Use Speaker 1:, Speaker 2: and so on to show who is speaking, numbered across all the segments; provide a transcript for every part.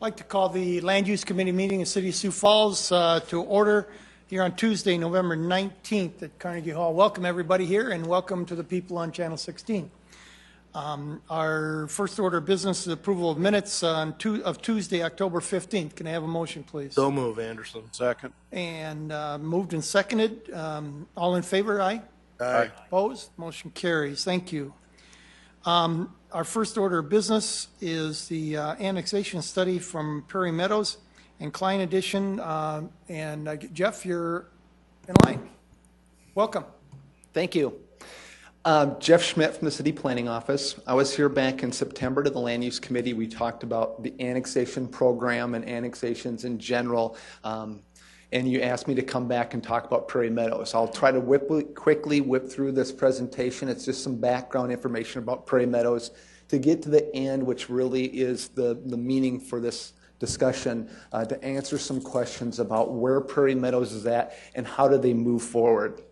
Speaker 1: I'd like to call the Land Use Committee meeting in City of Sioux Falls to order here on Tuesday, November 19th at Carnegie Hall. Welcome everybody here and welcome to the people on Channel 16. Our first order of business is approval of minutes of Tuesday, October 15th. Can I have a motion, please?
Speaker 2: So move, Anderson. Second.
Speaker 1: And moved and seconded. All in favor, aye?
Speaker 2: Aye.
Speaker 1: Opposed? Motion carries. Thank you. Our first order of business is the annexation study from Prairie Meadows and Klein Edition. Jeff, you're in line. Welcome.
Speaker 3: Thank you. Jeff Schmidt from the City Planning Office. I was here back in September to the Land Use Committee. We talked about the annexation program and annexations in general. And you asked me to come back and talk about Prairie Meadows. I'll try to quickly whip through this presentation. It's just some background information about Prairie Meadows to get to the end, which really is the meaning for this discussion, to answer some questions about where Prairie Meadows is at and how do they move forward.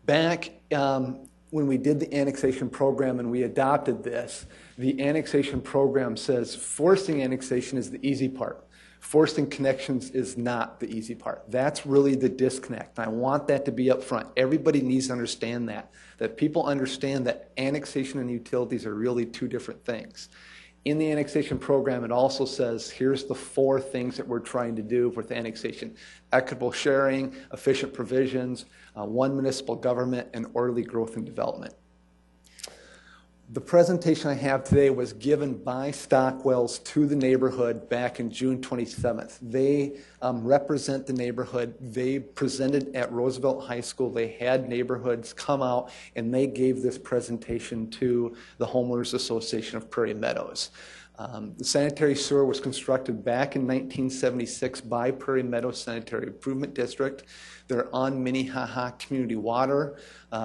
Speaker 3: Back when we did the annexation program and we adopted this, the annexation program says forcing annexation is the easy part. Forcing connections is not the easy part. That's really the disconnect. I want that to be up front. Everybody needs to understand that people understand that annexation and utilities are really two different things. In the annexation program, it also says, here's the 4 things that we're trying to do with annexation: equitable sharing, efficient provisions, one municipal government, and orderly growth and development. The presentation I have today was given by Stockwells to the neighborhood back in June 27th. They represent the neighborhood. They presented at Roosevelt High School. They had neighborhoods come out and they gave this presentation to the Homeowners Association of Prairie Meadows. The sanitary sewer was constructed back in 1976 by Prairie Meadows Sanitary Improvement District. They're on Minnehaha Community Water.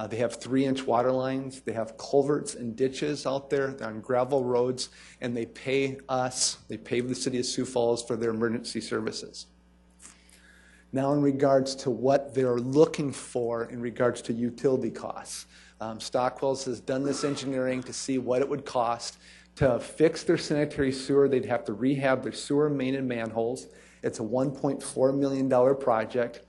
Speaker 3: They have 3-inch water lines. They have culverts and ditches out there. They're on gravel roads, and they pay us, they pay the City of Sioux Falls for their emergency services. Now in regards to what they're looking for in regards to utility costs, Stockwells has done this engineering to see what it would cost to fix their sanitary sewer. They'd have to rehab their sewer main and manholes. It's a $1.4 million project.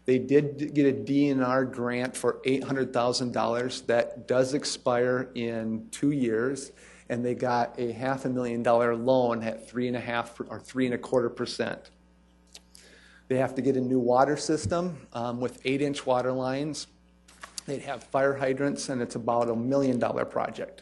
Speaker 3: They did get a DNR grant for $800,000 that does expire in 2 years, and they got a $500,000 loan at 3.5 or 3.25%. They have to get a new water system with 8-inch water lines. They'd have fire hydrants, and it's about $1 million project.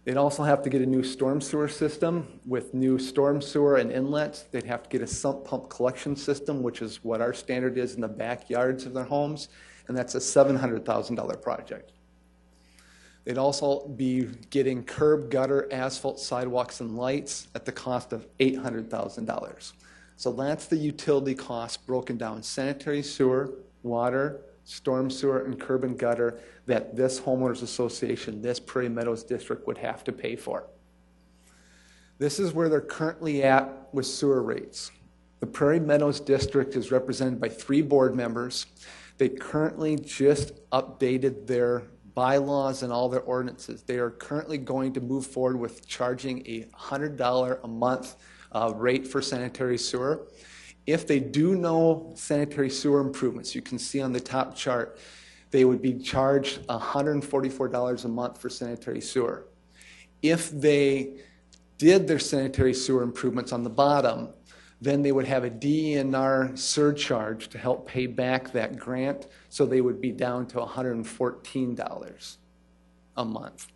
Speaker 3: They'd also have to get a new storm sewer system with new storm sewer and inlets. They'd have to get a sump pump collection system, which is what our standard is in the backyards of their homes, and that's a $700,000 project. They'd also be getting curb, gutter, asphalt, sidewalks, and lights at the cost of $800,000. So that's the utility costs broken down: sanitary sewer, water, storm sewer, and curb and gutter that this homeowners association, this Prairie Meadows district would have to pay for. This is where they're currently at with sewer rates. The Prairie Meadows district is represented by 3 board members. They currently just updated their bylaws and all their ordinances. They are currently going to move forward with charging a $100 a month rate for sanitary sewer. If they do no sanitary sewer improvements, you can see on the top chart, they would be charged $144 a month for sanitary sewer. If they did their sanitary sewer improvements on the bottom, then they would have a DNR surcharge to help pay back that grant, so they would be down to $114 a month.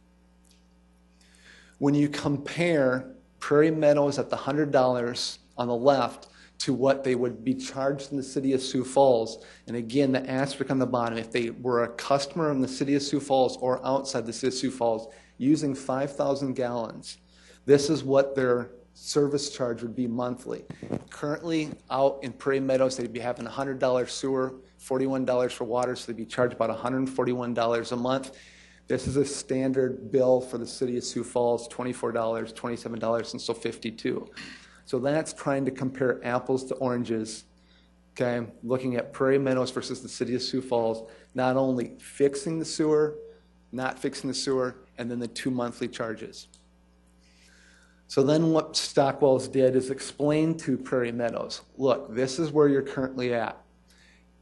Speaker 3: When you compare Prairie Meadows at the $100 on the left to what they would be charged in the City of Sioux Falls, and again, the asterisk on the bottom, if they were a customer in the City of Sioux Falls or outside the City of Sioux Falls using 5,000 gallons, this is what their service charge would be monthly. Currently, out in Prairie Meadows, they'd be having $100 sewer, $41 for water, so they'd be charged about $141 a month. This is a standard bill for the City of Sioux Falls: $24, $27, and so $52. So that's trying to compare apples to oranges, okay? Looking at Prairie Meadows versus the City of Sioux Falls, not only fixing the sewer, not fixing the sewer, and then the 2 monthly charges. So then what Stockwell's did is explain to Prairie Meadows, look, this is where you're currently at.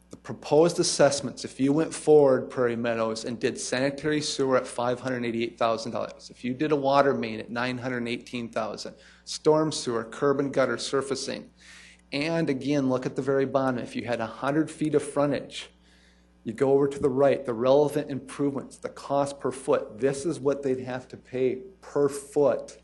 Speaker 3: The proposed assessments, if you went forward, Prairie Meadows, and did sanitary sewer at $588,000, if you did a water main at $918,000, storm sewer, curb and gutter surfacing, and again, look at the very bottom, if you had 100 feet of frontage, you go over to the right, the relevant improvements, the cost per foot, this is what they'd have to pay per foot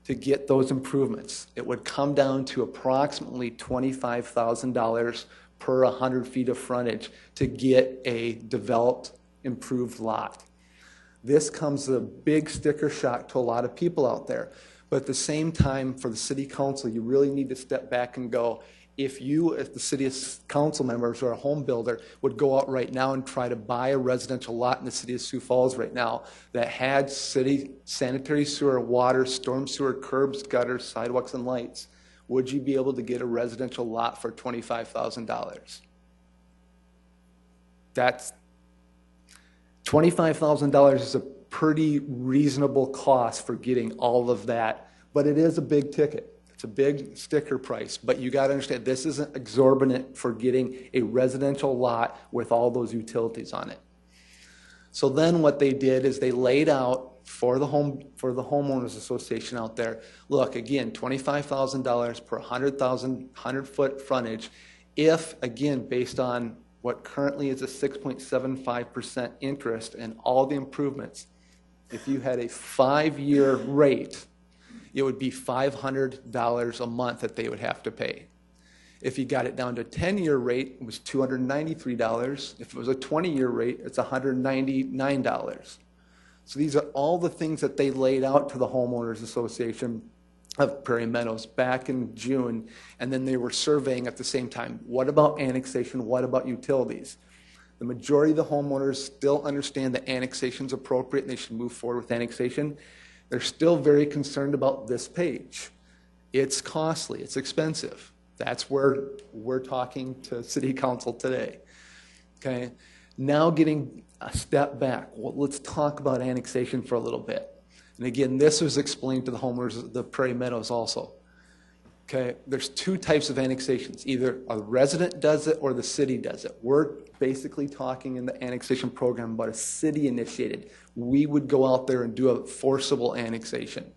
Speaker 3: to get those improvements. It would come down to approximately $25,000 per 100 feet of frontage to get a developed, improved lot. This comes as a big sticker shock to a lot of people out there. But at the same time, for the city council, you really need to step back and go, if you, as the city council members or a home builder, would go out right now and try to buy a residential lot in the city of Sioux Falls right now that had city sanitary sewer, water, storm sewer, curbs, gutters, sidewalks, and lights, would you be able to get a residential lot for $25,000? That's $25,000 is a pretty reasonable cost for getting all of that, but it is a big ticket. It's a big sticker price, but you got to understand this isn't exorbitant for getting a residential lot with all those utilities on it. So then what they did is they laid out for the homeowners association out there, look, again, $25,000 per 100 foot frontage, if, again, based on what currently is a 6.75% interest and all the improvements, if you had a 5-year rate, it would be $500 a month that they would have to pay. If you got it down to a 10-year rate, it was $293. If it was a 20-year rate, it's $199. So these are all the things that they laid out to the Homeowners Association of Prairie Meadows back in June, and then they were surveying at the same time. What about annexation? What about utilities? The majority of the homeowners still understand that annexation is appropriate and they should move forward with annexation. They're still very concerned about this page. It's costly. It's expensive. That's where we're talking to City Council today. Okay? Now getting a step back, well, let's talk about annexation for a little bit. And again, this was explained to the homeowners of the Prairie Meadows also. Okay, there's two types of annexations. Either a resident does it or the city does it. We're basically talking in the annexation program about a city initiated. We would go out there and do a forcible annexation.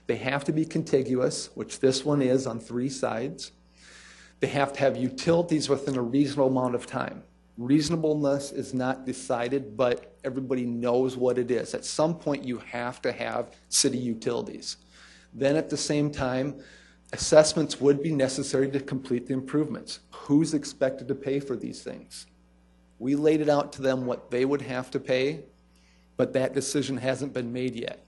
Speaker 3: They have to be contiguous, which this one is on 3 sides. They have to have utilities within a reasonable amount of time. Reasonableness is not decided, but everybody knows what it is. At some point, you have to have city utilities. Then at the same time, assessments would be necessary to complete the improvements. Who's expected to pay for these things? We laid it out to them what they would have to pay, but that decision hasn't been made yet.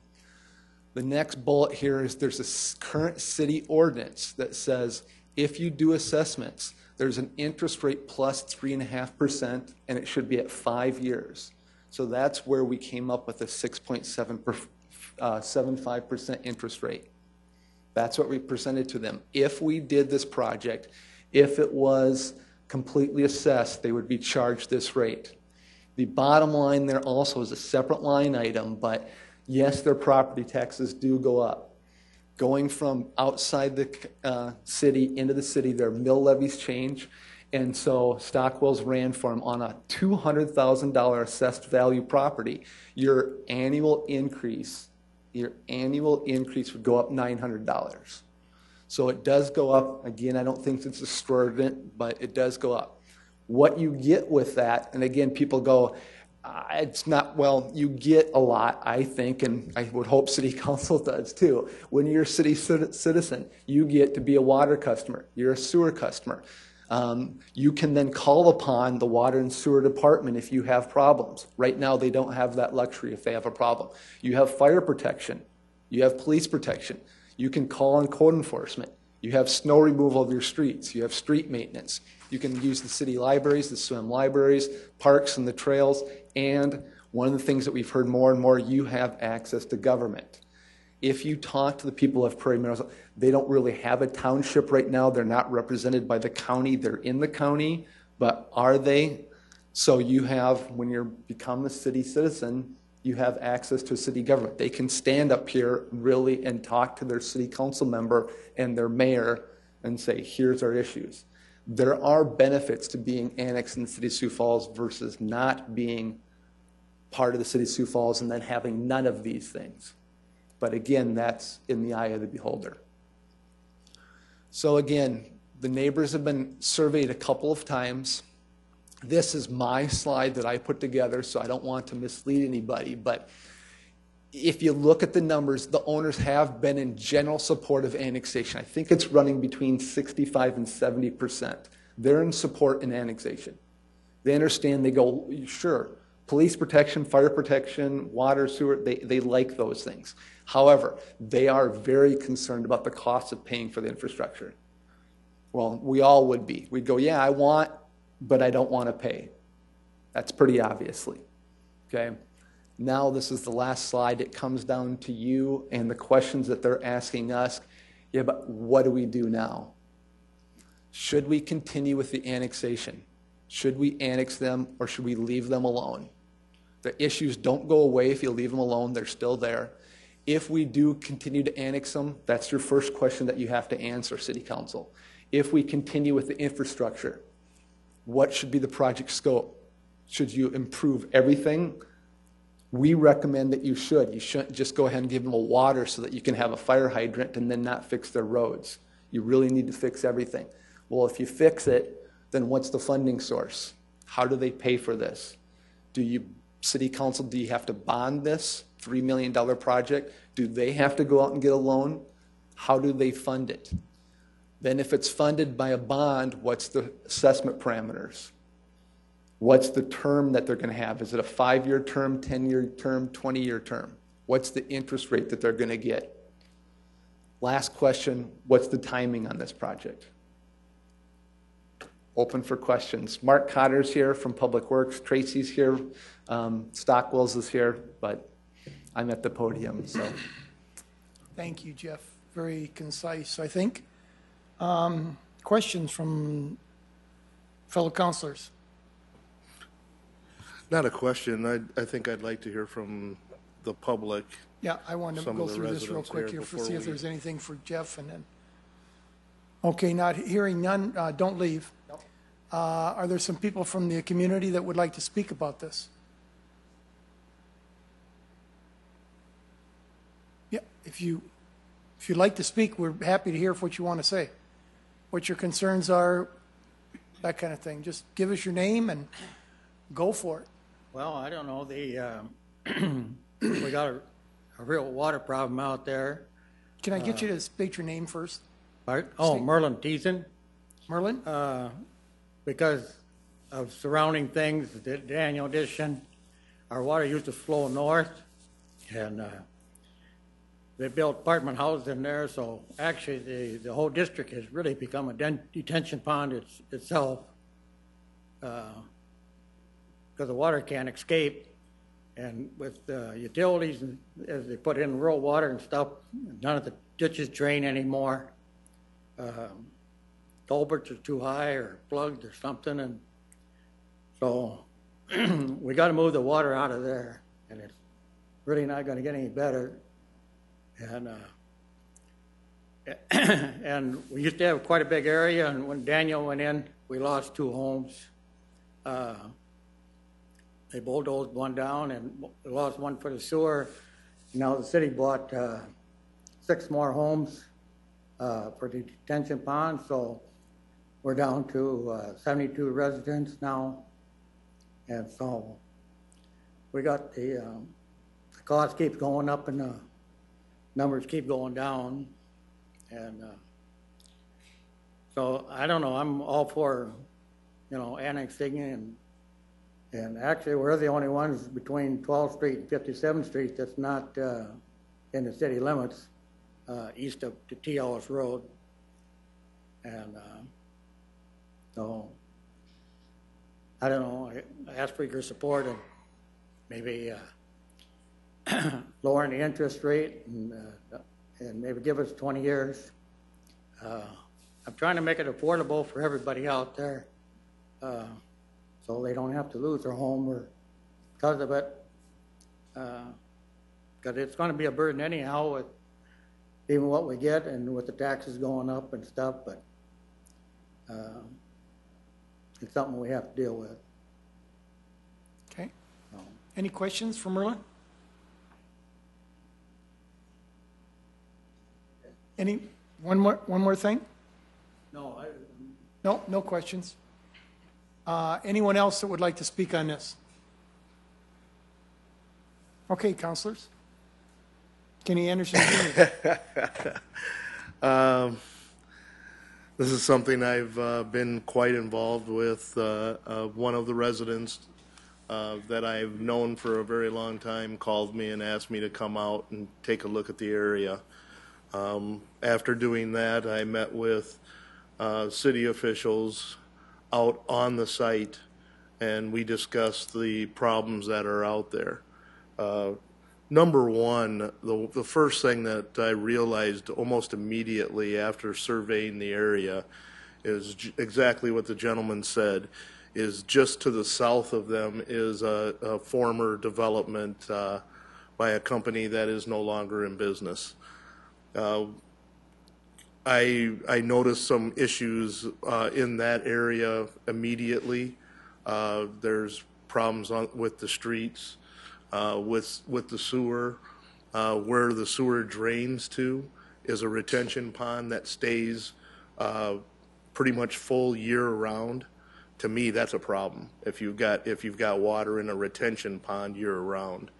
Speaker 3: The next bullet here is there's a current city ordinance that says if you do assessments, there's an interest rate plus 3.5%, and it should be at 5 years. So that's where we came up with a 6.75% interest rate. That's what we presented to them. If we did this project, if it was completely assessed, they would be charged this rate. The bottom line there also is a separate line item, but yes, their property taxes do go up. Going from outside the city into the city, their mill levies change, and so Stockwell's ran for them on a $200,000 assessed value property. Your annual increase would go up $900. So it does go up. Again, I don't think it's extravagant, but it does go up. What you get with that, and again, people go, it's not, well, you get a lot, I think, and I would hope City Council does too. When you're a city citizen, you get to be a water customer. You're a sewer customer. You can then call upon the water and sewer department if you have problems. Right now, they don't have that luxury if they have a problem. You have fire protection. You have police protection. You can call on code enforcement. You have snow removal of your streets. You have street maintenance. You can use the city libraries, the swim libraries, parks and the trails, and one of the things that we've heard more and more, you have access to government. If you talk to the people of Prairie Meadows, they don't really have a township right now. They're not represented by the county. They're in the county, but are they? So you have, when you become a city citizen, You have access to city government. They can stand up here really and talk to their city council member and their mayor and say, here's our issues. There are benefits to being annexed in the city of Sioux Falls versus not being part of the city of Sioux Falls and then having none of these things. But again, that's in the eye of the beholder. So again, the neighbors have been surveyed a couple of times. This is my slide that I put together, so I don't want to mislead anybody, but if you look at the numbers, the owners have been in general support of annexation. I think it's running between 65 and 70%. They're in support in annexation. They understand, they go, sure, police protection, fire protection, water, sewer, they like those things. However, they are very concerned about the cost of paying for the infrastructure. Well, we all would be. We'd go, yeah, I want, but I don't want to pay. That's pretty obviously, okay? Now this is the last slide. It comes down to you and the questions that they're asking us. Yeah, but what do we do now? Should we continue with the annexation? Should we annex them or should we leave them alone? The issues don't go away if you leave them alone. They're still there. If we do continue to annex them, that's your first question that you have to answer, City Council. If we continue with the infrastructure, what should be the project scope? Should you improve everything? We recommend that you should. You shouldn't just go ahead and give them a water so that you can have a fire hydrant and then not fix their roads. You really need to fix everything. Well, if you fix it, then what's the funding source? How do they pay for this? City Council, do you have to bond this $3 million project? Do they have to go out and get a loan? How do they fund it? Then if it's funded by a bond, what's the assessment parameters? What's the term that they're going to have? Is it a 5-year term, 10-year term, 20-year term? What's the interest rate that they're going to get? Last question, what's the timing on this project? Open for questions. Mark Cotter's here from Public Works. Tracy's here. Stockwell's is here, but I'm at the podium. So,
Speaker 1: Thank you, Jeff. Very concise, I think. Questions from fellow councilors?
Speaker 2: Not a question. I think I'd like to hear from the public.
Speaker 1: Yeah, I wanted to
Speaker 2: Some
Speaker 1: go
Speaker 2: of the
Speaker 1: through this real
Speaker 2: residents
Speaker 1: quick
Speaker 2: here
Speaker 1: here,
Speaker 2: before
Speaker 1: see if
Speaker 2: we-
Speaker 1: there's anything for Jeff and then. Okay, not hearing none, don't leave. Are there some people from the community that would like to speak about this? Yeah, if you'd like to speak, we're happy to hear what you want to say, what your concerns are, that kind of thing. Just give us your name and go for it.
Speaker 4: Well, I don't know, we got a real water problem out there.
Speaker 1: Can I get you to state your name first?
Speaker 4: Oh, Merlin Thiessen,
Speaker 1: Merlin?
Speaker 4: because of surrounding things, the Daniel addition, our water used to flow north, and they built apartment houses in there, so actually the whole district has really become a detention pond itself, because the water can't escape. And with utilities, as they put in rural water and stuff, none of the ditches drain anymore. Culverts are too high or plugged or something, and so we got to move the water out of there, and it's really not going to get any better. And and we used to have quite a big area, and when Daniel went in, we lost 2 homes. They bulldozed one down and we lost one for the sewer. Now the city bought 6 more homes for the detention pond, so we're down to 72 residents now. And so we got the cost keeps going up and the numbers keep going down. And so I don't know, I'm all for, annexing, and actually we're the only ones between 12th Street and 57th Street that's not in the city limits, east of the T. Ellis Road. And so I don't know, I ask for your support and maybe lowering the interest rate and maybe give us 20 years. I'm trying to make it affordable for everybody out there, so they don't have to lose their home or because of it. Because it's going to be a burden anyhow with even what we get and with the taxes going up and stuff, but it's something we have to deal with.
Speaker 1: Okay. Any questions for Merlin? One more thing?
Speaker 4: No,
Speaker 1: No questions. Anyone else that would like to speak on this? Okay, councilors. Kenny Anderson, Jr.
Speaker 2: This is something I've been quite involved with. One of the residents that I've known for a very long time called me and asked me to come out and take a look at the area. After doing that, I met with city officials out on the site, and we discussed the problems that are out there. Number one, the first thing that I realized almost immediately after surveying the area is exactly what the gentleman said, is just to the south of them is a former development by a company that is no longer in business. I noticed some issues in that area immediately. There's problems with the streets. With the sewer, where the sewer drains to is a retention pond that stays pretty much full year round. To me, that's a problem. If you've got water in a retention pond year round.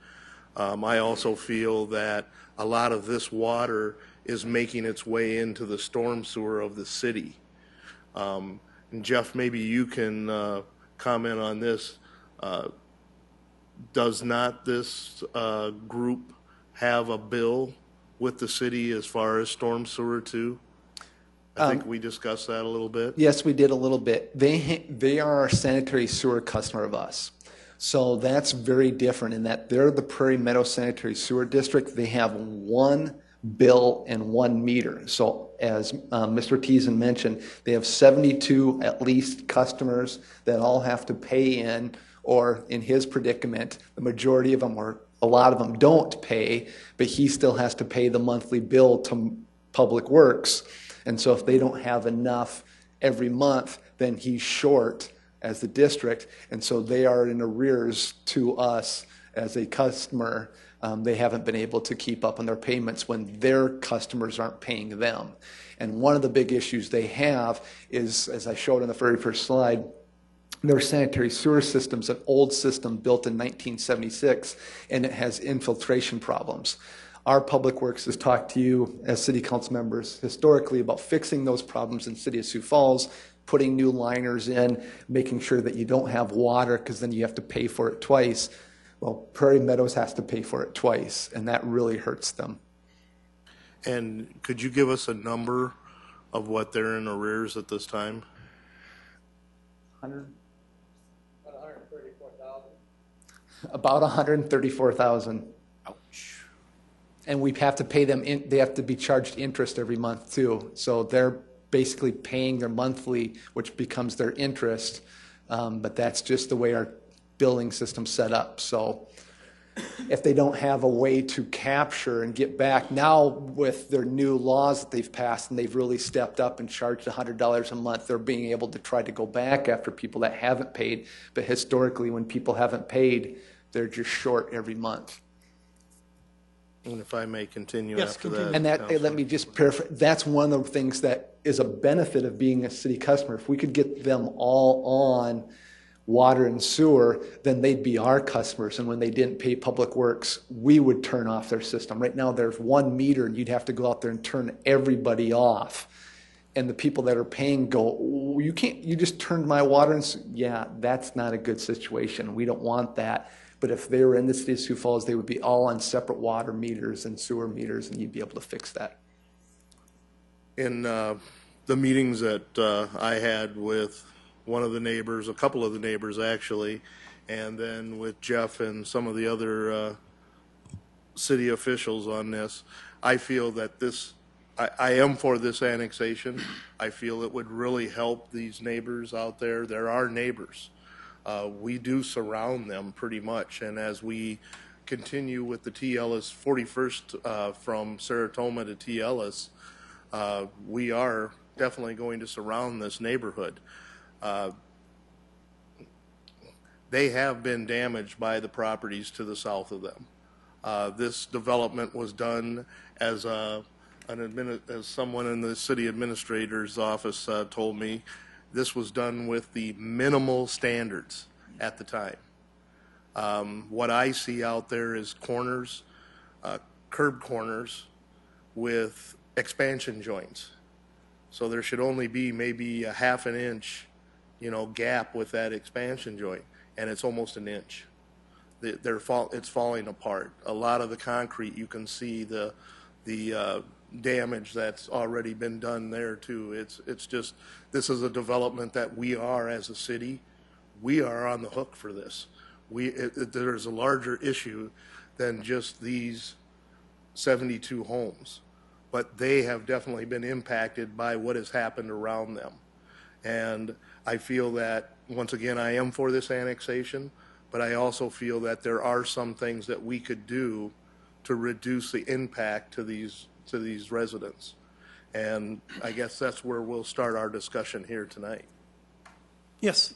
Speaker 2: I also feel that a lot of this water is making its way into the storm sewer of the city. And Jeff, maybe you can comment on this. Does not this group have a bill with the city as far as storm sewer too? I think we discussed that a little bit.
Speaker 3: Yes, we did a little bit. They are a sanitary sewer customer of us. So that's very different in that they're the Prairie Meadow Sanitary Sewer District. They have one bill and one meter. So as Mr. Teason mentioned, they have 72 at least customers that all have to pay in, or in his predicament, the majority of them, or a lot of them, don't pay, but he still has to pay the monthly bill to Public Works. And so if they don't have enough every month, then he's short as the district, and so they are in arrears to us as a customer. They haven't been able to keep up on their payments when their customers aren't paying them. And one of the big issues they have is, as I showed on the very first slide, their sanitary sewer system's an old system built in 1976, and it has infiltration problems. Our Public Works has talked to you as city council members historically about fixing those problems in City of Sioux Falls, putting new liners in, making sure that you don't have water because then you have to pay for it twice. Well, Prairie Meadows has to pay for it twice, and that really hurts them.
Speaker 2: And could you give us a number of what they're in arrears at this time?
Speaker 3: 100? About 134,000.
Speaker 1: Ouch.
Speaker 3: And we have to pay them, they have to be charged interest every month too. So they're basically paying their monthly, which becomes their interest. But that's just the way our billing system's set up. So if they don't have a way to capture and get back, now with their new laws that they've passed and they've really stepped up and charged $100 a month, they're being able to try to go back after people that haven't paid. But historically, when people haven't paid, they're just short every month.
Speaker 2: And if I may continue
Speaker 1: Yes,
Speaker 2: after
Speaker 1: continue.
Speaker 2: that.
Speaker 3: And that,
Speaker 2: Counselor.
Speaker 3: let me just paraphrase, that's one of the things that is a benefit of being a city customer. If we could get them all on water and sewer, then they'd be our customers. And when they didn't pay Public Works, we would turn off their system. Right now, there's one meter, and you'd have to go out there and turn everybody off. And the people that are paying go, you can't, you just turned my water and yeah, that's not a good situation. We don't want that. But if they were in the City of Sioux Falls, they would be all on separate water meters and sewer meters, and you'd be able to fix that.
Speaker 2: In the meetings that I had with one of the neighbors, a couple of the neighbors actually, and then with Jeff and some of the other city officials on this, I feel that this, I am for this annexation. I feel it would really help these neighbors out there. They're our neighbors. We do surround them pretty much, and as we continue with the T. Ellis 41st from Saratoga to T. Ellis, we are definitely going to surround this neighborhood. They have been damaged by the properties to the south of them. This development was done as as someone in the city administrator's office told me, this was done with the minimal standards at the time. What I see out there is corners, curb corners with expansion joints. So there should only be maybe a half an inch, gap with that expansion joint, and it's almost an inch. It's falling apart. A lot of the concrete, you can see the damage that's already been done there too. It's just, this is a development that we are, as a city, we are on the hook for this. There's a larger issue than just these 72 homes, but they have definitely been impacted by what has happened around them. And I feel that, once again, I am for this annexation, but I also feel that there are some things that we could do to reduce the impact to these residents. And I guess that's where we'll start our discussion here tonight.
Speaker 1: Yes.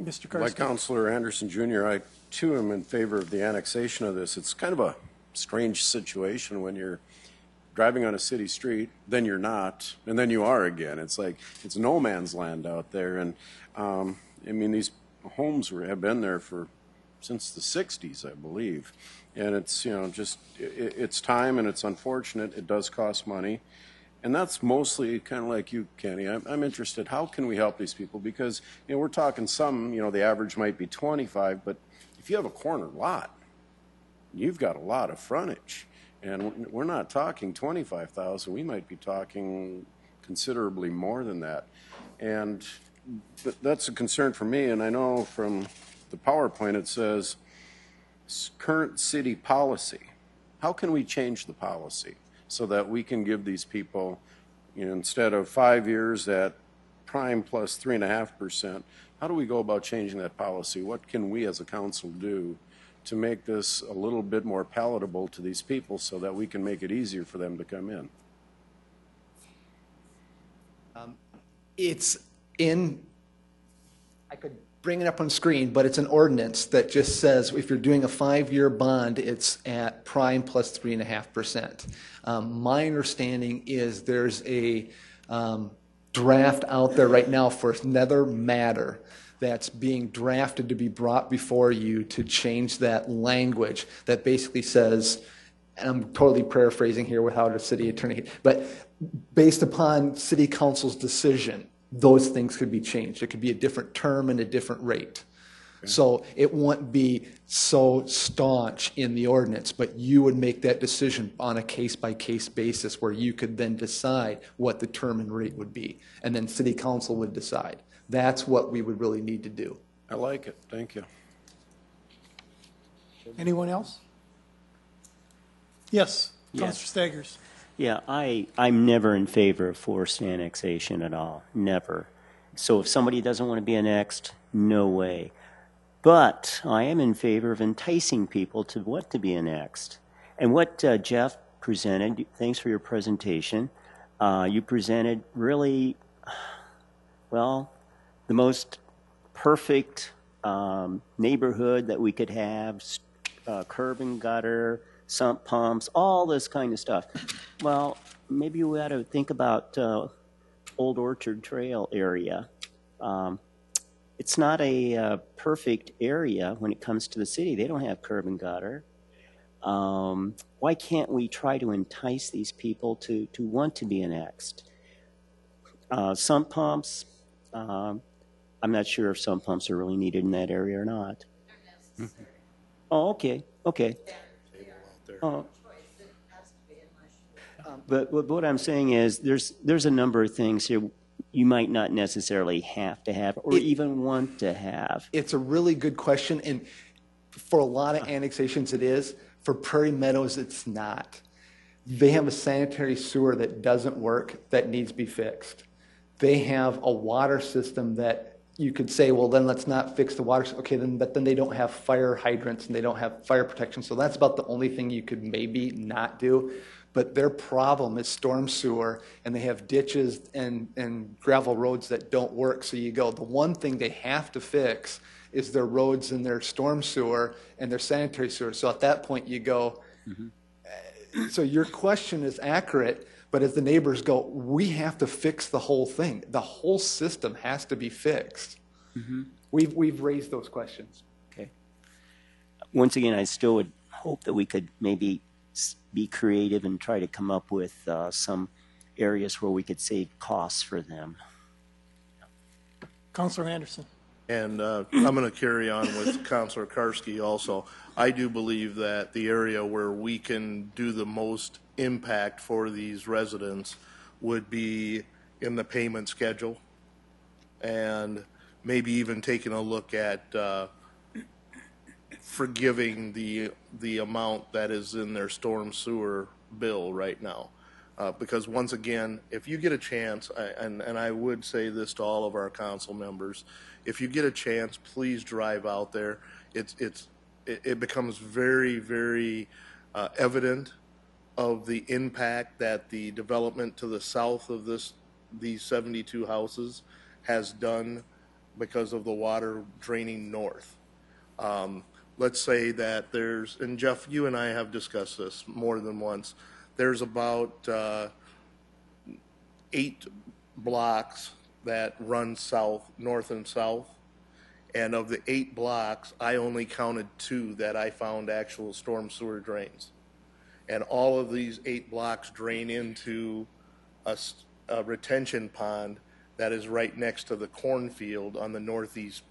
Speaker 1: Mr. Karski.
Speaker 5: Like Councilor Anderson Jr., I too am in favor of the annexation of this. It's kind of a strange situation when you're driving on a city street, then you're not, and then you are again. It's like it's no man's land out there. And I mean, these homes have been there since the 60s, I believe. And it's, it's time, and it's unfortunate. It does cost money. And that's mostly kind of like you, Kenny. I'm interested, how can we help these people? Because, we're talking some, the average might be 25, but if you have a corner lot, you've got a lot of frontage. And we're not talking 25,000. We might be talking considerably more than that. And that's a concern for me. And I know from the PowerPoint it says current city policy. How can we change the policy so that we can give these people, instead of 5 years at prime plus 3.5%, how do we go about changing that policy? What can we as a council do to make this a little bit more palatable to these people so that we can make it easier for them to come in?
Speaker 3: I could bring it up on screen, but it's an ordinance that just says if you're doing a 5-year bond, it's at prime plus 3.5%. My understanding is there's a draft out there right now for another matter that's being drafted to be brought before you to change that language that basically says, and I'm totally paraphrasing here without a city attorney, but based upon city council's decision, those things could be changed. It could be a different term and a different rate. Okay. So it won't be so staunch in the ordinance, but you would make that decision on a case-by-case basis where you could then decide what the term and rate would be, and then city council would decide. That's what we would really need to do.
Speaker 5: I like it. Thank you.
Speaker 1: Anyone else? Yes,
Speaker 6: Yes.
Speaker 1: Councilor Staggers.
Speaker 6: Yeah, I'm never in favor of forced annexation at all, never. So if somebody doesn't want to be annexed, no way. But I am in favor of enticing people to want to be annexed. And what Jeff presented, thanks for your presentation, you presented really, well, the most perfect neighborhood that we could have, curb and gutter, sump pumps, all this kind of stuff. Well, maybe we ought to think about Old Orchard Trail area. It's not a perfect area when it comes to the city. They don't have curb and gutter. Why can't we try to entice these people to want to be annexed? Sump pumps, I'm not sure if sump pumps are really needed in that area or not. Oh, okay. But what I'm saying is there's a number of things here you might not necessarily have to have or even want to have.
Speaker 3: It's a really good question, and for a lot of annexations it is. For Prairie Meadows, it's not. They have a sanitary sewer that doesn't work, that needs to be fixed. They have a water system that you could say, well, then let's not fix the water. Okay, but then they don't have fire hydrants and they don't have fire protection. So that's about the only thing you could maybe not do. But their problem is storm sewer, and they have ditches and gravel roads that don't work. So you go, the one thing they have to fix is their roads and their storm sewer and their sanitary sewer. So at that point you go, so your question is accurate, but as the neighbors go, we have to fix the whole thing. The whole system has to be fixed. We've raised those questions.
Speaker 6: Okay. Once again, I still would hope that we could maybe be creative and try to come up with some areas where we could save costs for them.
Speaker 1: Councilor Anderson.
Speaker 2: And I'm going to carry on with Councilor Karski also. I do believe that the area where we can do the most impact for these residents would be in the payment schedule, and maybe even taking a look at forgiving the amount that is in their storm sewer bill right now. Because once again, if you get a chance, and I would say this to all of our council members, if you get a chance, please drive out there. It becomes very, very evident of the impact that the development to the south of these 72 houses has done because of the water draining north. Let's say that there's, and Jeff, you and I have discussed this more than once, there's about 8 blocks that run south, north and south. And of the 8 blocks, I only counted 2 that I found actual storm sewer drains. And all of these 8 blocks drain into a retention pond that is right next to the cornfield on the northeast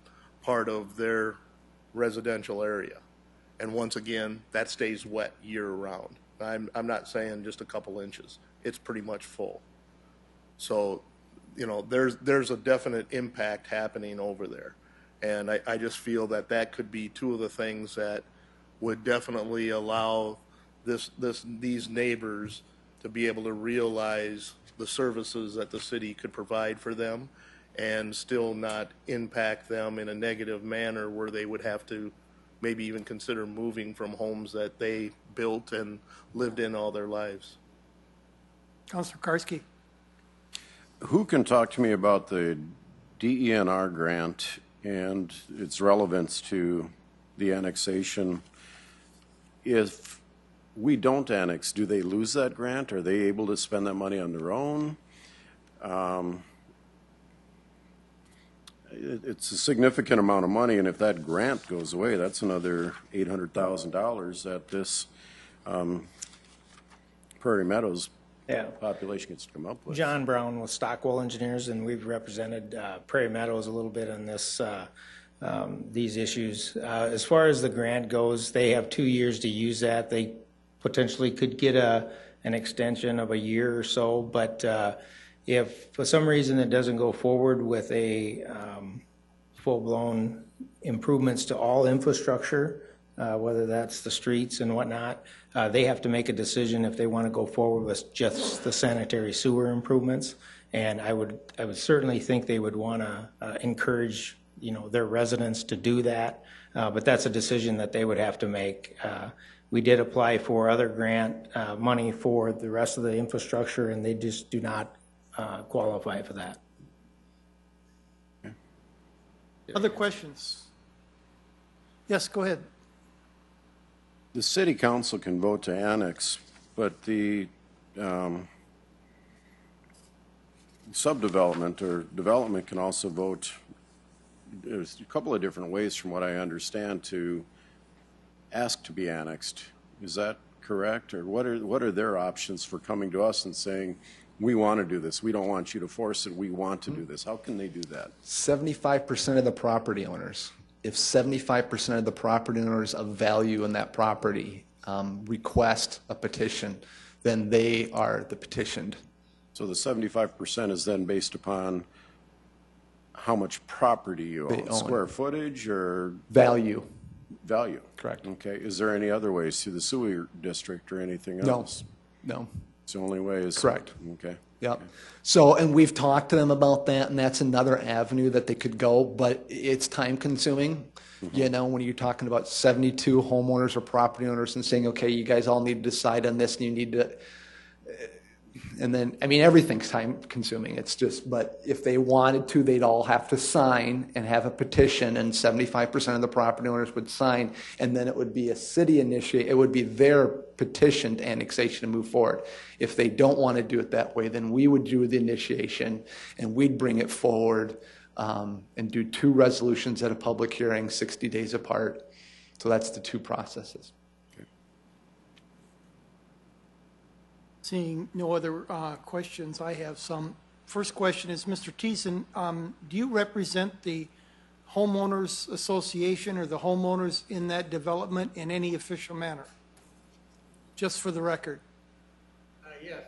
Speaker 2: part of their residential area. And once again, that stays wet year round. I'm not saying just a couple inches. It's pretty much full. So, you know, there's a definite impact happening over there. And I just feel that that could be 2 of the things that would definitely allow these neighbors to be able to realize the services that the city could provide for them and still not impact them in a negative manner where they would have to maybe even consider moving from homes that they built and lived in all their lives.
Speaker 1: Councilor Karski.
Speaker 5: Who can talk to me about the DENR grant and its relevance to the annexation? If we don't annex, do they lose that grant? Are they able to spend that money on their own? It's a significant amount of money, and if that grant goes away, that's another $800,000 that this Prairie Meadows population gets to come up with.
Speaker 7: John Brown with Stockwell Engineers, and we've represented Prairie Meadows a little bit on this these issues. As far as the grant goes, they have 2 years to use that. They potentially could get an extension of a year or so, but if for some reason it doesn't go forward with a full-blown improvements to all infrastructure, whether that's the streets and whatnot, they have to make a decision if they want to go forward with just the sanitary sewer improvements. And I would certainly think they would want to encourage, you know, their residents to do that. But that's a decision that they would have to make. We did apply for other grant money for the rest of the infrastructure, and they just do not qualify for that.
Speaker 1: Other questions? Yes, go ahead.
Speaker 5: The city council can vote to annex, but the subdevelopment or development can also vote. There's a couple of different ways, from what I understand, to ask to be annexed. Is that correct? Or what are their options for coming to us and saying, we want to do this, we don't want you to force it, we want to do this? How can they do that?
Speaker 3: 75% of the property owners. If 75% of the property owners of value in that property request a petition, then they are the petitioned.
Speaker 5: So the 75% is then based upon how much property you own? Square footage or?
Speaker 3: Value.
Speaker 5: Value.
Speaker 3: Correct.
Speaker 5: Okay. Is there any other ways through the sewer district or anything else?
Speaker 3: No.
Speaker 5: It's the only way is.
Speaker 3: Correct.
Speaker 5: Okay.
Speaker 3: Yep. So, and we've talked to them about that, and that's another avenue that they could go, but it's time consuming. You know, when you're talking about 72 homeowners or property owners and saying, okay, you guys all need to decide on this and you need to, and then, I mean, everything's time consuming. It's just, but if they wanted to, they'd all have to sign and have a petition, and 75% of the property owners would sign, and then it would be a city initiate, it would be their petitioned annexation to move forward. If they don't want to do it that way, then we would do the initiation and we'd bring it forward and do 2 resolutions at a public hearing 60 days apart. So that's the 2 processes.
Speaker 1: Seeing no other questions, I have some. First question is, Mr. Thiessen, do you represent the homeowners association or the homeowners in that development in any official manner? Just for the record.
Speaker 4: Yes,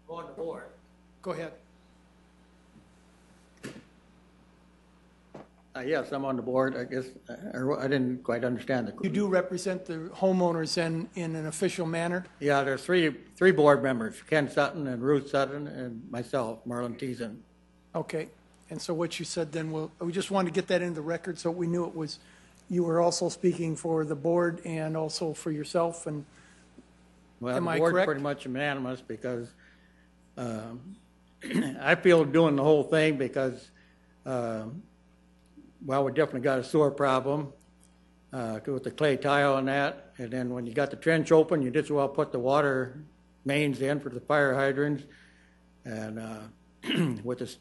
Speaker 4: on the board.
Speaker 1: Go ahead.
Speaker 4: Yes, I'm on the board. I guess I didn't quite understand the.
Speaker 1: You do represent the homeowners in an official manner?
Speaker 4: Yeah, there's three board members: Ken Sutton and Ruth Sutton and myself, Marlon Thiessen.
Speaker 1: Okay. And so what you said then, we just wanted to get that into the record so we knew it was, you were also speaking for the board and also for yourself. And
Speaker 4: Well,
Speaker 1: am
Speaker 4: the
Speaker 1: I
Speaker 4: board's
Speaker 1: correct?
Speaker 4: pretty much unanimous because I feel doing the whole thing because, well, we definitely got a sewer problem with the clay tile and that. And then when you got the trench open, you just as well put the water mains in for the fire hydrants. And with this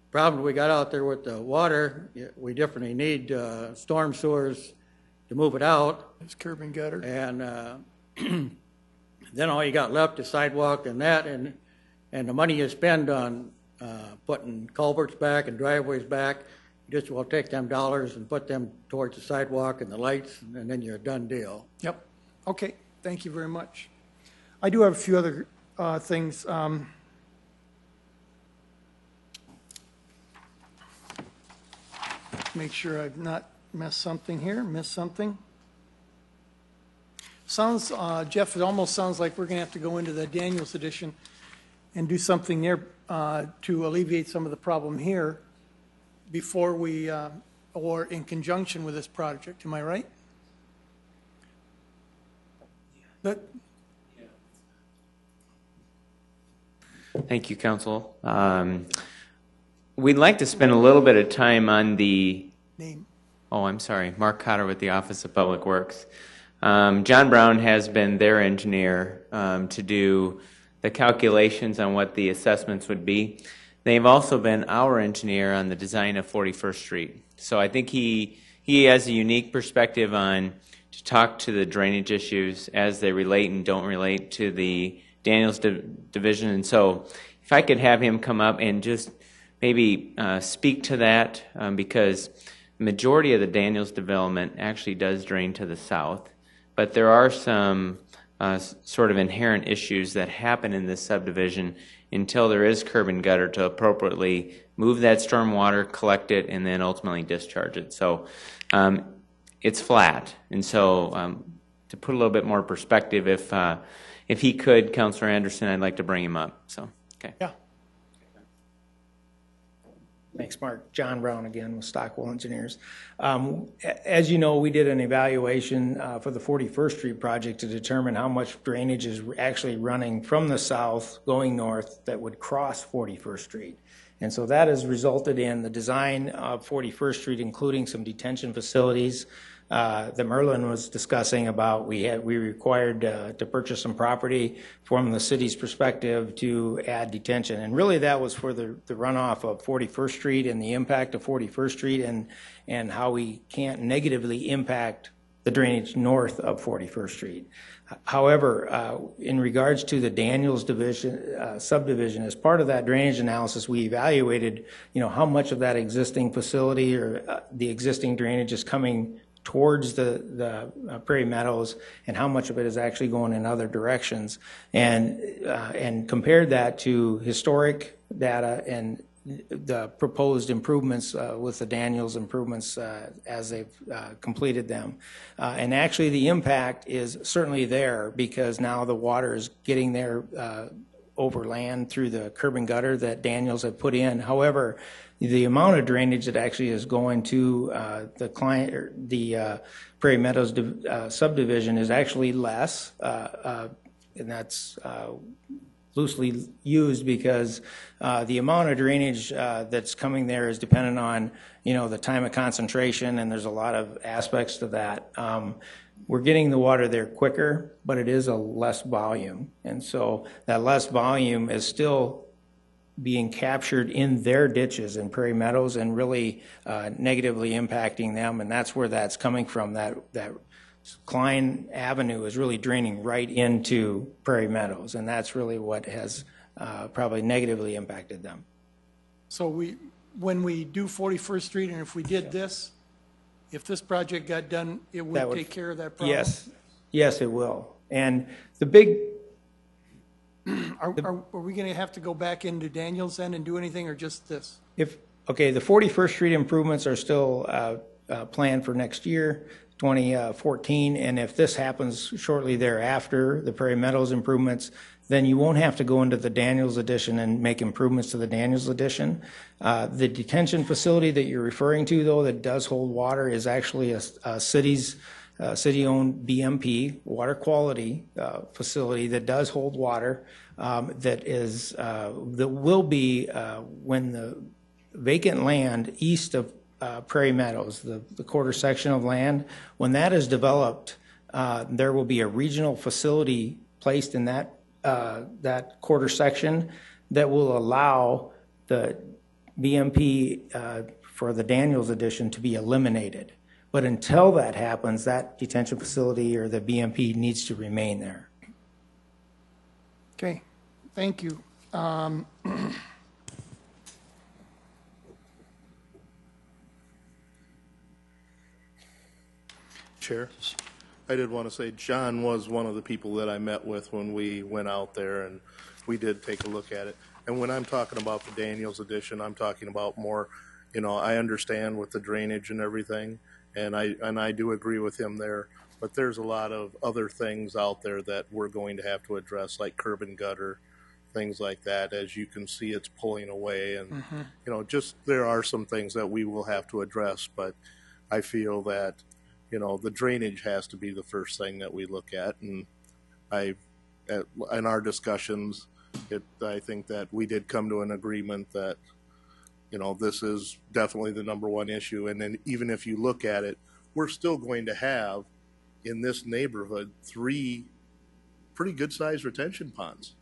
Speaker 4: problem we got out there with the water, we definitely need storm sewers to move it out.
Speaker 1: it's curb and gutter.
Speaker 4: And then all you got left is sidewalk and that, and the money you spend on putting culverts back and driveways back, you just will take them dollars and put them towards the sidewalk and the lights, and then you're a done deal.
Speaker 1: Yep. Okay. Thank you very much. I do have a few other things. Make sure I've not missed something here. Sounds, Jeff, it almost sounds like we're going to have to go into the Daniels edition and do something there to alleviate some of the problem here before we, or in conjunction with this project. Am I right? But
Speaker 8: Thank you, Council. We'd like to spend a little bit of time on the,
Speaker 1: name.
Speaker 8: oh, I'm sorry, Mark Cotter with the Office of Public Works. John Brown has been their engineer to do the calculations on what the assessments would be. They've also been our engineer on the design of 41st Street. So I think he has a unique perspective on to talk to the drainage issues as they relate and don't relate to the Daniels division. And so if I could have him come up and just maybe speak to that, because the majority of the Daniels development actually does drain to the south, but there are some sort of inherent issues that happen in this subdivision until there is curb and gutter to appropriately move that storm water, collect it, and then ultimately discharge it. So it's flat. And so to put a little bit more perspective, if he could, Councilor Anderson, I'd like to bring him up. So, okay.
Speaker 1: Yeah.
Speaker 7: Thanks, Mark. John Brown again with Stockwell Engineers. As you know, we did an evaluation for the 41st Street project to determine how much drainage is actually running from the south going north that would cross 41st Street. And so that has resulted in the design of 41st Street, including some detention facilities that Merlin was discussing about. We required to purchase some property from the city's perspective to add detention. And really that was for the runoff of 41st Street and the impact of 41st Street and how we can't negatively impact the drainage north of 41st Street. However, in regards to the Daniels division, subdivision, as part of that drainage analysis, we evaluated, how much of that existing facility or the existing drainage is coming towards the Prairie Meadows and how much of it is actually going in other directions, and compared that to historic data and the proposed improvements with the Daniels improvements as they've completed them. And actually the impact is certainly there because now the water is getting there over land through the curb and gutter that Daniels had put in. However, the amount of drainage that actually is going to the client, or the Prairie Meadows subdivision is actually less, and that's loosely used because the amount of drainage that's coming there is dependent on, the time of concentration, and there's a lot of aspects to that. We're getting the water there quicker, but it is a less volume. And so that less volume is still being captured in their ditches in Prairie Meadows and really negatively impacting them. And that's where that's coming from. That Klein Avenue is really draining right into Prairie Meadows. And that's really what has probably negatively impacted them.
Speaker 1: So when we do 41st Street, and if we did this, if this project got done, it would take care of that problem?
Speaker 7: Yes, it will. And the big...
Speaker 1: Are we going to have to go back into Daniels then and do anything, or just this?
Speaker 7: Okay, the 41st Street improvements are still planned for next year, 2014, and if this happens shortly thereafter, the Prairie Meadows improvements, then you won't have to go into the Daniels addition and make improvements to the Daniels addition. The detention facility that you're referring to, though, that does hold water is actually a city-owned BMP, water quality facility that does hold water, that will be when the vacant land east of Prairie Meadows, the quarter section of land, when that is developed, there will be a regional facility placed in that quarter section that will allow the BMP for the Daniels addition to be eliminated. But until that happens, that detention facility or the BMP needs to remain there.
Speaker 1: Okay, thank you.
Speaker 2: Chair, I did want to say John was one of the people that I met with when we went out there, and we did take a look at it. And when I'm talking about the Daniels addition, I'm talking about more, I understand with the drainage and everything, and I do agree with him there. But there's a lot of other things out there that we're going to have to address, like curb and gutter, things like that. As you can see, it's pulling away, and just there are some things that we will have to address. But I feel that the drainage has to be the first thing that we look at, and in our discussions, I think that we did come to an agreement that this is definitely the number one issue. And then even if you look at it, we're still going to have in this neighborhood 3 pretty good sized retention ponds.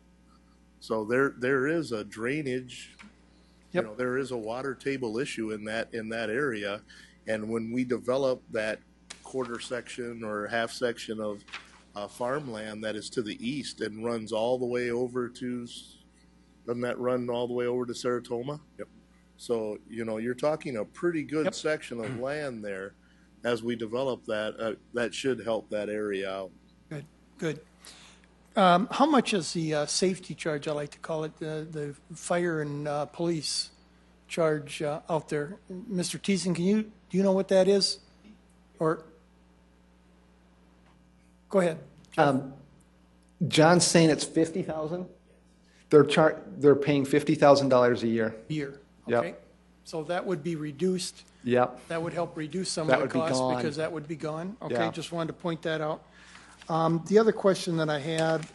Speaker 2: So there is a drainage, there is a water table issue in that area. And when we develop that quarter section or half section of farmland that is to the east and runs all the way over to, doesn't that run all the way over to Saratoga? Yep. So, you're talking a pretty good section of land there. As we develop that, that should help that area out.
Speaker 1: Good. How much is the safety charge, I like to call it, the fire and police charge out there? Mr. Thiessen, do you know what that is? Or go ahead.
Speaker 3: John's saying it's $50,000. They're paying $50,000 a year.
Speaker 1: Okay.
Speaker 3: Yep.
Speaker 1: So that would be reduced.
Speaker 3: Yep.
Speaker 1: That would help reduce some of the costs because that would be gone. Okay,
Speaker 3: Yeah.
Speaker 1: just wanted to point that out. The other question that I had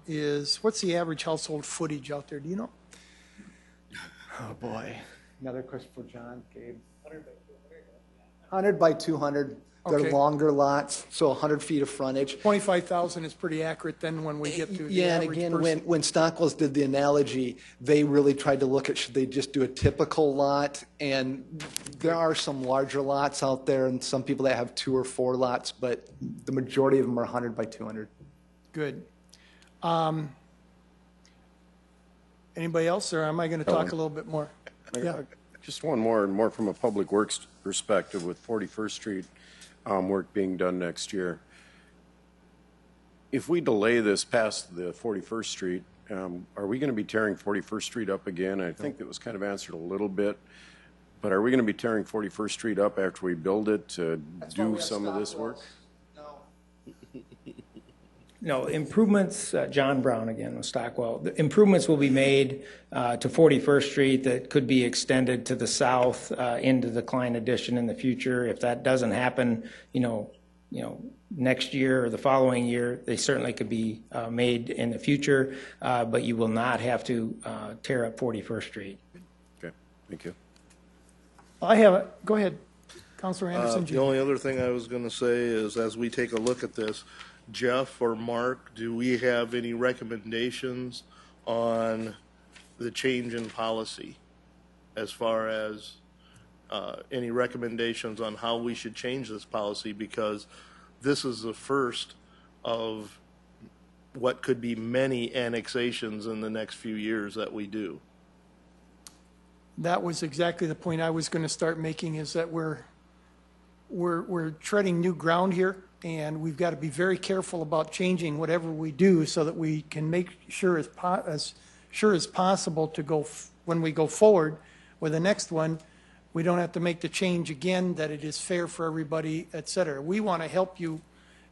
Speaker 1: is, what's the average household footage out there? Do you know?
Speaker 3: Oh, boy. Another question for John, Gabe. 100 by 200. They're
Speaker 1: Okay.
Speaker 3: longer lots, so 100 feet of frontage.
Speaker 1: 25,000 is pretty accurate then when we get to the
Speaker 3: Yeah, and
Speaker 1: average
Speaker 3: again,
Speaker 1: person.
Speaker 3: when Stockwell's did the analogy, they really tried to look at, should they just do a typical lot? And there are some larger lots out there and some people that have 2 or 4 lots, but the majority of them are 100 by 200.
Speaker 1: Good. Anybody else, or am I going to talk a little bit more? Yeah.
Speaker 5: Just one more from a public works perspective with 41st Street work being done next year. If we delay this past the 41st Street, are we going to be tearing 41st Street up again? I think it was kind of answered a little bit, but are we going to be tearing 41st Street up after we build it to do some of this work?
Speaker 3: No.
Speaker 7: No, improvements, John Brown again with Stockwell. The improvements will be made to 41st Street that could be extended to the south into the Klein addition in the future. If that doesn't happen, next year or the following year, they certainly could be made in the future, but you will not have to tear up 41st Street.
Speaker 5: Okay, thank you.
Speaker 1: Go ahead, Councilor Anderson.
Speaker 2: The only other thing I was going to say is, as we take a look at this, Jeff or Mark, do we have any recommendations on the change in policy, as far as any recommendations on how we should change this policy? Because this is the first of what could be many annexations in the next few years that we do.
Speaker 1: That was exactly the point I was going to start making, is that we're treading new ground here, and we've got to be very careful about changing whatever we do so that we can make sure as sure as possible to go when we go forward with the next one, we don't have to make the change again, that it is fair for everybody, et cetera. We want to help you,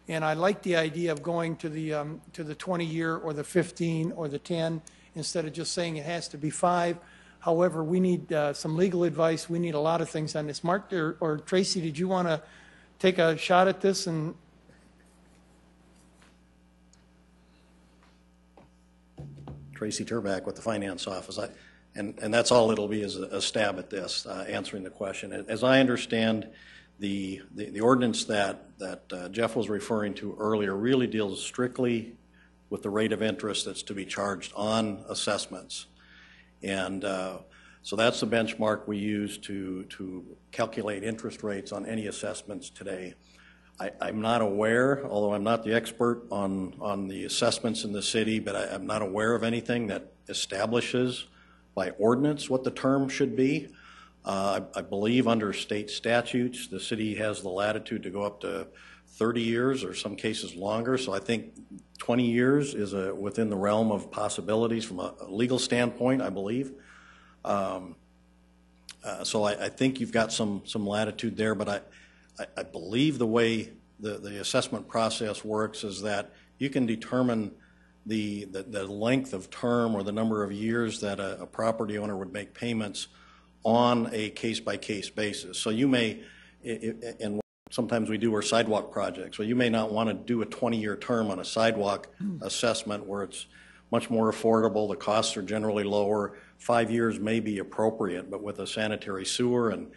Speaker 1: and I like the idea of going to the 20-year or the 15 or the 10 instead of just saying it has to be 5. However, we need some legal advice. We need a lot of things on this. Mark or Tracy, did you want to take a shot at this? And
Speaker 9: Tracy Turback with the Finance Office. And that's all it'll be, is a stab at this, answering the question. As I understand, the ordinance that Jeff was referring to earlier really deals strictly with the rate of interest that's to be charged on assessments. And so that's the benchmark we use to calculate interest rates on any assessments today. I'm not aware, although I'm not the expert on the assessments in the city, but I'm not aware of anything that establishes by ordinance what the term should be. I believe under state statutes, the city has the latitude to go up to 30 years or some cases longer. So I think 20 years is within the realm of possibilities from a legal standpoint, I believe. So I think you've got some latitude there, but I believe the way the assessment process works is that you can determine the length of term or the number of years that a property owner would make payments on a case-by-case basis. So you may, and sometimes we do our sidewalk projects, so you may not want to do a 20-year term on a sidewalk assessment where it's much more affordable, the costs are generally lower. 5 years may be appropriate, but with a sanitary sewer and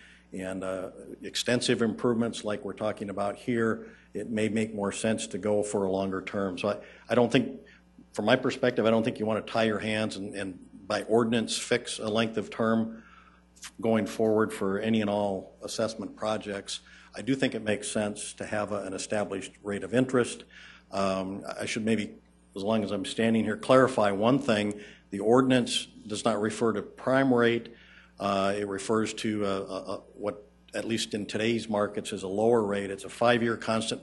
Speaker 9: extensive improvements like we're talking about here, it may make more sense to go for a longer term. So I don't think, from my perspective, I don't think you want to tie your hands and by ordinance fix a length of term going forward for any and all assessment projects. I do think it makes sense to have an established rate of interest. I should maybe, as long as I'm standing here, clarify one thing. The ordinance does not refer to prime rate. It refers to what, at least in today's markets, is a lower rate. It's a 5-year constant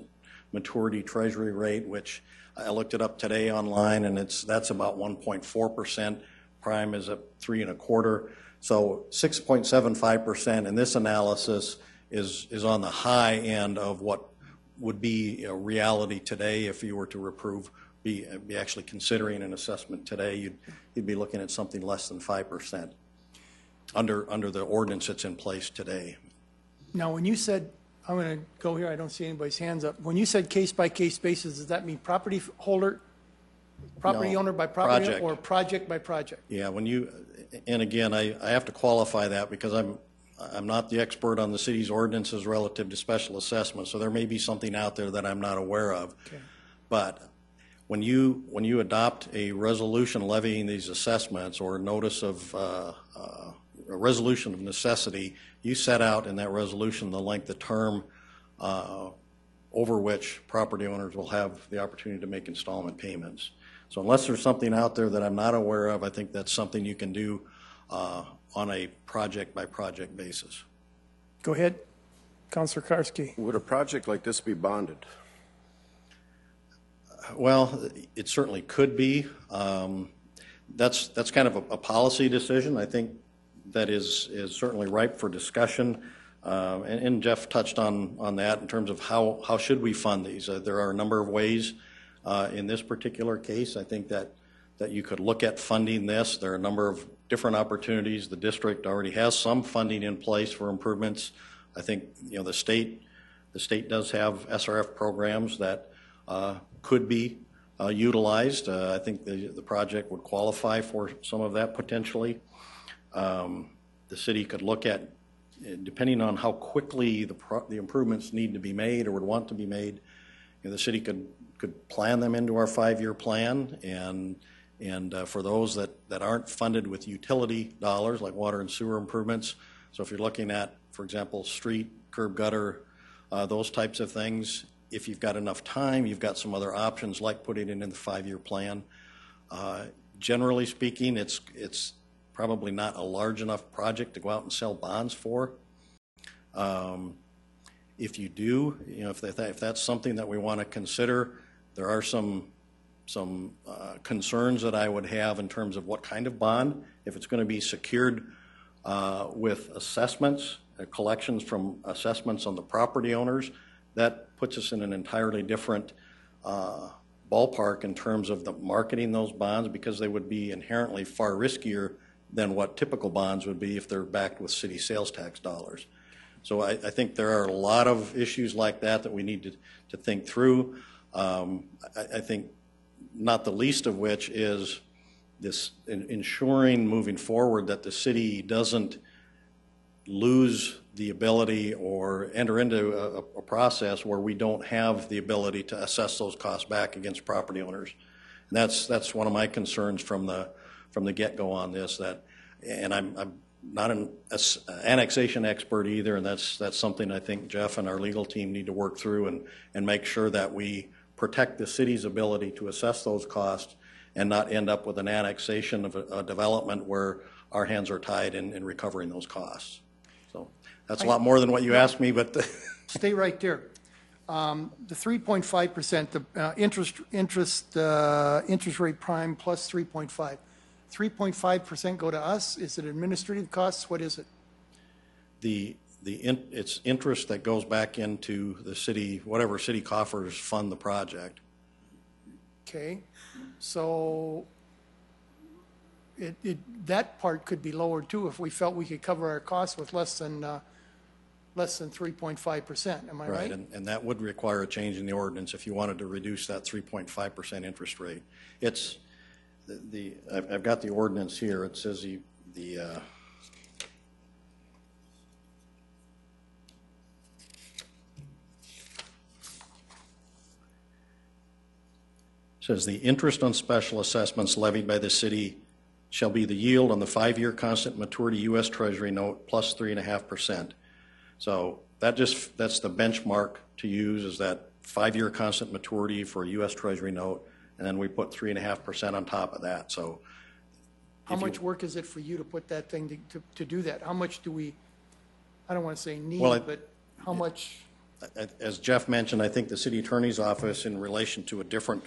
Speaker 9: maturity treasury rate, which I looked it up today online, and that's about 1.4%. Prime is at 3.25%. So 6.75% in this analysis is on the high end of what would be a reality today if you were to be actually considering an assessment today. You'd be looking at something less than 5% under the ordinance that's in place today.
Speaker 1: now, when you said, I'm going to go here, I don't see anybody's hands up. When you said case-by-case basis, does that mean property owner by property
Speaker 9: Project.
Speaker 1: or project by project?
Speaker 9: Yeah, and again, I have to qualify that because I'm not the expert on the city's ordinances relative to special assessments, so there may be something out there that I'm not aware of.
Speaker 1: Okay.
Speaker 9: But when you adopt a resolution levying these assessments or a notice of a resolution of necessity, you set out in that resolution the length of term over which property owners will have the opportunity to make installment payments. So unless there's something out there that I'm not aware of, I think that's something you can do on a project-by-project basis.
Speaker 1: Go ahead, Councilor Karski.
Speaker 5: Would a project like this be bonded?
Speaker 9: Well, it certainly could be. That's kind of a policy decision. I think that is certainly ripe for discussion. And Jeff touched on that in terms of how should we fund these. There are a number of ways in this particular case. I think that you could look at funding this. There are a number of different opportunities. The district already has some funding in place for improvements. I think the state does have SRF programs that could be utilized. I think the project would qualify for some of that potentially. The city could look at, depending on how quickly the improvements need to be made or would want to be made, the city could plan them into our 5-year plan, and for those that aren't funded with utility dollars like water and sewer improvements. So if you're looking at, for example, street, curb, gutter, those types of things, if you've got enough time, you've got some other options like putting it in the 5-year plan. Generally speaking, it's probably not a large enough project to go out and sell bonds for. If you do, if that's something that we want to consider, there are some concerns that I would have in terms of what kind of bond. If it's going to be secured with assessments, collections from assessments on the property owners, that puts us in an entirely different ballpark in terms of the marketing those bonds, because they would be inherently far riskier than what typical bonds would be if they're backed with city sales tax dollars. So I think there are a lot of issues like that we need to think through. I think not the least of which is this ensuring moving forward that the city doesn't lose the ability or enter into a process where we don't have the ability to assess those costs back against property owners. And that's one of my concerns from the get-go on this. And I'm not an annexation expert either, and that's something I think Jeff and our legal team need to work through and make sure that we protect the city's ability to assess those costs and not end up with an annexation of a development where our hands are tied in recovering those costs. So that's a lot more than what you asked me, but
Speaker 1: Stay right there. The 3.5%, the interest rate prime plus 3.5. 3.5% go to us. Is it administrative costs? What is it? It's
Speaker 9: interest that goes back into the city, whatever city coffers fund the project.
Speaker 1: Okay, so that part could be lowered too if we felt we could cover our costs with less than 3.5%. Am I right?
Speaker 9: And that would require a change in the ordinance if you wanted to reduce that 3.5% interest rate. It's I've got the ordinance here. It says says the interest on special assessments levied by the city shall be the yield on the 5-year constant maturity U.S. Treasury note plus 3.5%. So that's the benchmark to use, is that 5-year constant maturity for a U.S. Treasury note, and then we put 3.5% on top of that. So
Speaker 1: how much work is it for you to put that thing to do that? How much do we, I don't want to say need, but how much?
Speaker 9: As Jeff mentioned, I think the city attorney's office, in relation to a different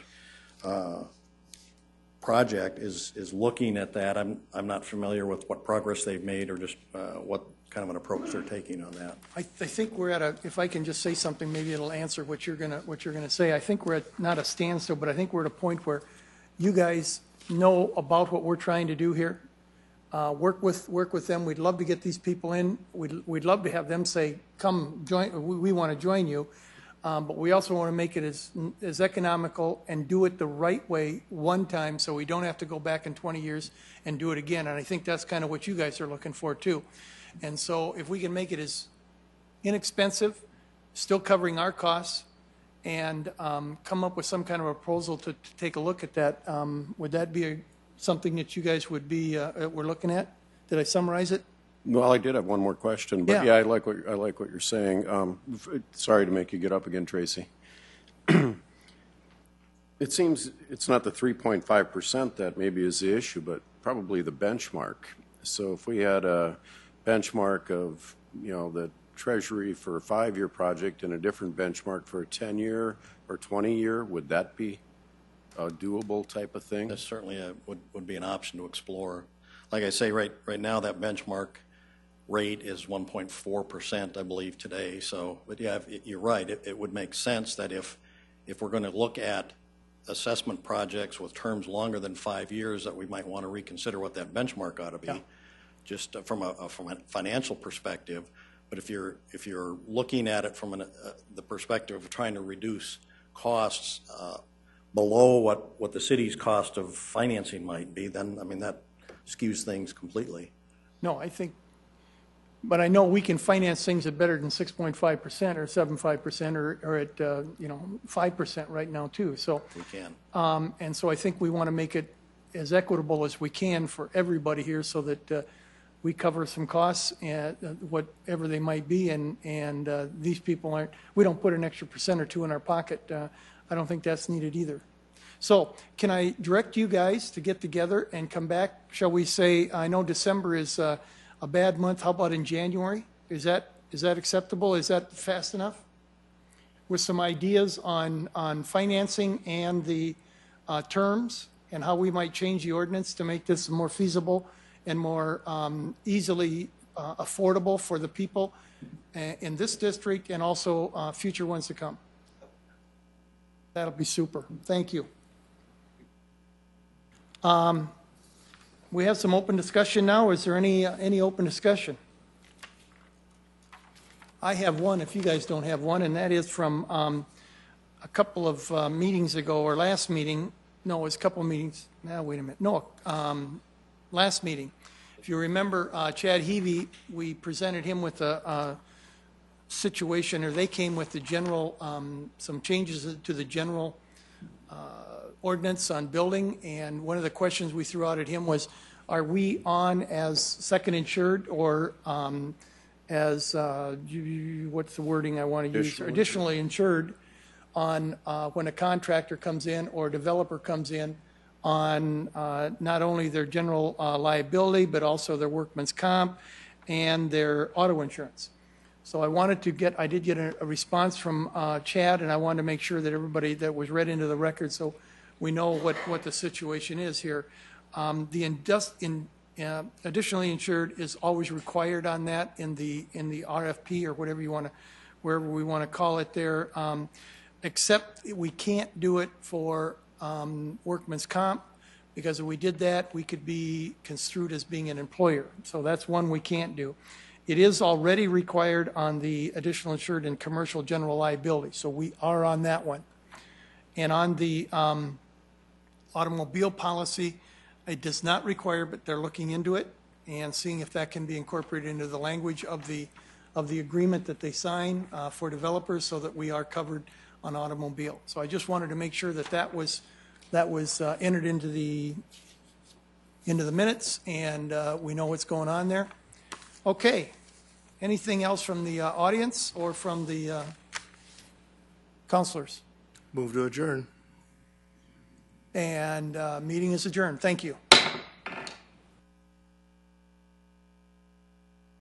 Speaker 9: project, is looking at that. I'm not familiar with what progress they've made or just what kind of an approach they're taking on that.
Speaker 1: I think we're at if I can just say something, maybe it'll answer what you're gonna say. I think we're at not a standstill, but I think we're at a point where you guys know about what we're trying to do here. Work with them. We'd love to get these people in. We'd love to have them say, come join, we want to join you. But we also want to make it as economical and do it the right way one time, so we don't have to go back in 20 years and do it again. And I think that's kind of what you guys are looking for too. And so if we can make it as inexpensive, still covering our costs, and come up with some kind of a proposal to take a look at that, would that be something that you guys would be we're looking at? Did I summarize it?
Speaker 5: Well, I did have one more question, but yeah, I like what you're saying. Sorry to make you get up again, Tracy. It seems it's not the 3.5% that maybe is the issue, but probably the benchmark. So if we had a benchmark of, the Treasury for a 5-year project and a different benchmark for a 10-year or 20-year, would that be a doable type of thing?
Speaker 9: That certainly would be an option to explore. Like I say, right now that benchmark rate is 1.4%, I believe, today. So, but yeah, you're right. It would make sense that if we're going to look at assessment projects with terms longer than 5 years, that we might want to reconsider what that benchmark ought to be,
Speaker 1: Yeah.
Speaker 9: just from a financial perspective. But if you're looking at it from the perspective of trying to reduce costs below what the city's cost of financing might be, then, I mean, that skews things completely.
Speaker 1: No, I think, but I know we can finance things at better than 6.5% or 7.5% or at, 5% right now too. So,
Speaker 9: We can.
Speaker 1: and so I think we want to make it as equitable as we can for everybody here so that we cover some costs, whatever they might be, and these people we don't put an extra % or 2 in our pocket. I don't think that's needed either. So can I direct you guys to get together and come back? Shall we say, I know December is a bad month. How about in January? Is that acceptable? Is that fast enough? With some ideas on financing and the terms and how we might change the ordinance to make this more feasible and more easily affordable for the people in this district and also future ones to come. That'll be super. Thank you. We have some open discussion now. Is there any open discussion? I have one, if you guys don't have one, and that is from a couple of meetings ago, or last meeting. No, it was a couple of meetings. Now, wait a minute. No, last meeting. If you remember, Chad Heavey, we presented him with a situation, or they came with the general, some changes to the general ordinance on building, and one of the questions we threw out at him was, are we on as second insured or as, what's the wording I want to use? Additionally insured on when a contractor comes in or a developer comes in on not only their general liability, but also their workman's comp and their auto insurance. So I did get a response from Chad, and I wanted to make sure that everybody that was read into the record so we know what the situation is here. The additionally insured is always required on that in the RFP or whatever wherever we want to call it there, except we can't do it for workman's comp, because if we did that, we could be construed as being an employer. So that's one we can't do. It is already required on the additional insured and commercial general liability, so we are on that one. And on the automobile policy, it does not require, but they're looking into it and seeing if that can be incorporated into the language of the agreement that they sign for developers, so that we are covered on automobile. So I just wanted to make sure that was entered into the minutes, and we know what's going on there. Okay. Anything else from the audience or from the counselors?
Speaker 2: Move to adjourn.
Speaker 1: And meeting is adjourned. Thank you.